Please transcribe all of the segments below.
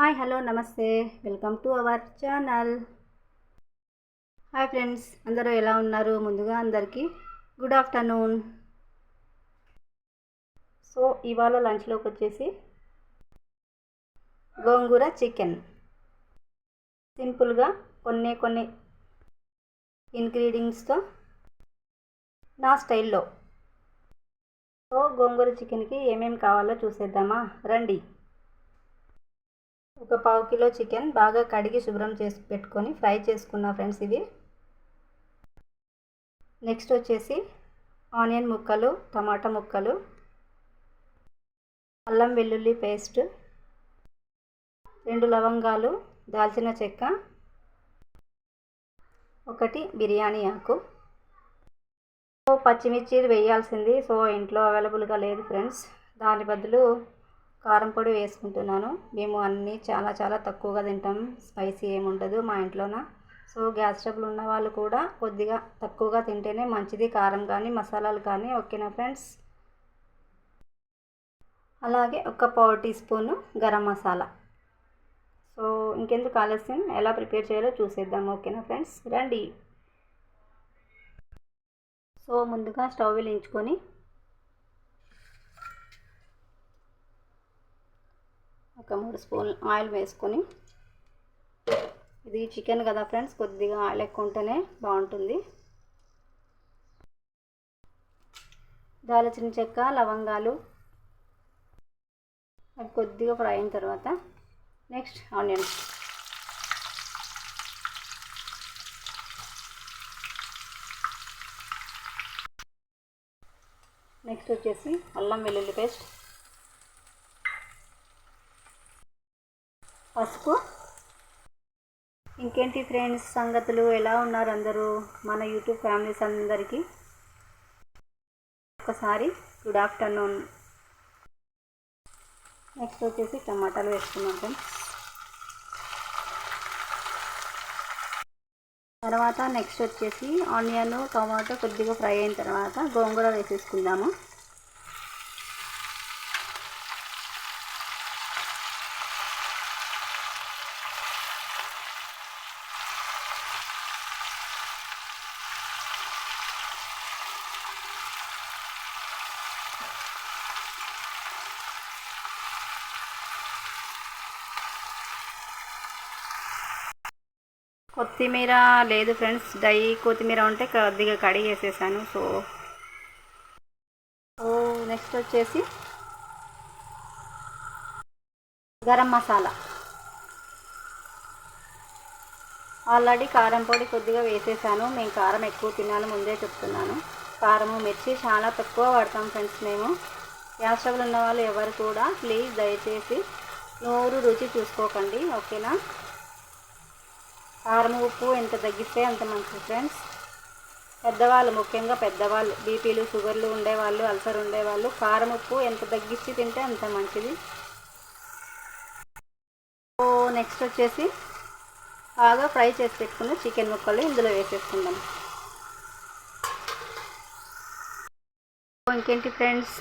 Hi hello నమస్తే welcome to our channel. Hi friends, అందరూ ఎలా ఉన్నారు? ముందుగా అందరికీ గుడ్ ఆఫ్టర్నూన్. సో ఇవాళ లంచ్లోకి వచ్చేసి గోంగూర చికెన్ సింపుల్గా కొన్ని ఇంగ్రీడియంట్స్తో నా స్టైల్లో. సో గోంగూర చికెన్కి ఏమేమి కావాలో చూసేద్దామా రండి. ఒక 1/2 కిలో చికెన్ బాగా కడిగి శుభ్రం చేసి పెట్టుకొని ఫ్రై చేసుకున్నా ఫ్రెండ్స్. ఇవి నెక్స్ట్ వచ్చేసి ఆనియన్ ముక్కలు, టమాటా ముక్కలు, అల్లం వెల్లుల్లి పేస్ట్, 2 లవంగాలు, దాల్చిన చెక్క, 1 బిర్యానీ ఆకు. సో పచ్చిమిర్చి వేయాల్సింది, సో ఇంట్లో అవైలబుల్గా లేదు ఫ్రెండ్స్. దాని బదులు కారం పొడి వేసుకుంటున్నాను. మేము అన్నీ చాలా తక్కువగా తింటాం, స్పైసీ ఏముండదు మా ఇంట్లోన. సో గ్యాస్ ట్రబుల్ ఉన్న వాళ్ళు కూడా కొద్దిగా తక్కువగా తింటేనే మంచిది, కారం కానీ మసాలాలు కానీ. ఓకేనా ఫ్రెండ్స్? అలాగే 1 పావు teaspoon garam masala. So ఇంకెందుకు ఆలస్యం, ఎలా ప్రిపేర్ చేయాలో చూసేద్దాం. ఓకేనా ఫ్రెండ్స్, రండి. సో ముందుగా స్టవ్ వెలిగించుకొని ఒక 3 స్పూన్లు ఆయిల్ వేసుకొని, ఇది చికెన్ కదా ఫ్రెండ్స్, కొద్దిగా ఆయిల్ ఎక్కువ ఉంటేనే బాగుంటుంది. దాల్చిన చెక్క, లవంగాలు అవి కొద్దిగా ఫ్రై అయిన తర్వాత నెక్స్ట్ ఆనియన్స్. నెక్స్ట్ వచ్చేసి అల్లం వెల్లుల్లి పేస్ట్, పసుపు. ఇంకేంటి ఫ్రెండ్స్ సంగతులు, ఎలా ఉన్నారు అందరూ? మన యూట్యూబ్ ఫ్యామిలీస్ అందరికీ ఒకసారి గుడ్ ఆఫ్టర్నూన్. నెక్స్ట్ వచ్చేసి టమాటాలు వేసుకున్నాం ఫ్రెండ్స్. తర్వాత నెక్స్ట్ వచ్చేసి ఆనియన్, టమాటో కొద్దిగా ఫ్రై అయిన తర్వాత గోంగూర వేసేసుకుందాము. కొత్తిమీర లేదు ఫ్రెండ్స్, కొత్తిమీర ఉంటే కొద్దిగా కడిగి వేసేసాను. సో నెక్స్ట్ వచ్చేసి గరం మసాలా. ఆల్రెడీ కారం పొడి కొద్దిగా వేసేసాను. మేము కారం ఎక్కువ తినాలి ముందే చెప్తున్నాను. కారము మిర్చి చాలా తక్కువ వాడతాం ఫ్రెండ్స్ మేము. గ్యాస్ ట్రబుల్ ఉన్న వాళ్ళు ఎవరు కూడా ప్లీజ్ దయచేసి నోరు రుచి చూసుకోకండి. ఓకేనా? కారం ఉప్పు ఎంత తగ్గిస్తే అంత మంచిది ఫ్రెండ్స్. పెద్దవాళ్ళు, ముఖ్యంగా పెద్దవాళ్ళు, బీపీలు షుగర్లు ఉండేవాళ్ళు, అల్సర్ ఉండేవాళ్ళు కారం ఉప్పు ఎంత తగ్గించి తింటే అంత మంచిది. సో నెక్స్ట్ వచ్చేసి బాగా ఫ్రై చేసి పెట్టుకున్న చికెన్ ముక్కలు ఇందులో వేసేసుకుందాం. ఇంకేంటి ఫ్రెండ్స్,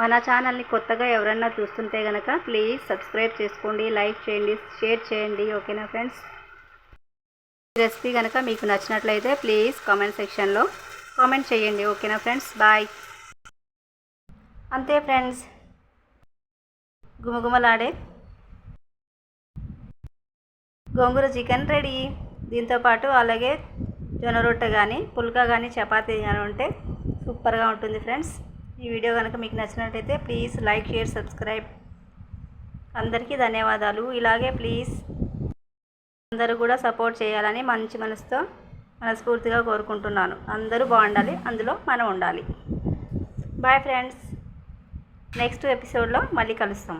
మన ఛానల్ని కొత్తగా ఎవరన్నా చూస్తుంటే కనుక ప్లీజ్ సబ్స్క్రైబ్ చేసుకోండి, లైక్ చేయండి, షేర్ చేయండి. ఓకేనా ఫ్రెండ్స్? రెసిపీ కనుక మీకు నచ్చినట్లయితే ప్లీజ్ కామెంట్ సెక్షన్లో కామెంట్ చేయండి. ఓకేనా ఫ్రెండ్స్? బాయ్. అంతే ఫ్రెండ్స్, గుమగుమలాడే గోంగూర చికెన్ రెడీ. దీంతోపాటు అలాగే జొన్న రొట్టె కానీ, పుల్కా కానీ, చపాతీ కానీ ఉంటే సూపర్గా ఉంటుంది ఫ్రెండ్స్. ఈ వీడియో కనుక మీకు నచ్చినట్లయితే ప్లీజ్ లైక్, షేర్, సబ్స్క్రైబ్. అందరికీ ధన్యవాదాలు. ఇలాగే ప్లీజ్ అందరూ కూడా సపోర్ట్ చేయాలని మంచి మనసుతో మనస్ఫూర్తిగా కోరుకుంటున్నాను. అందరూ బాగుండాలి, అందులో మనం ఉండాలి. బాయ్ ఫ్రెండ్స్, నెక్స్ట్ ఎపిసోడ్లో మళ్ళీ కలుస్తాం.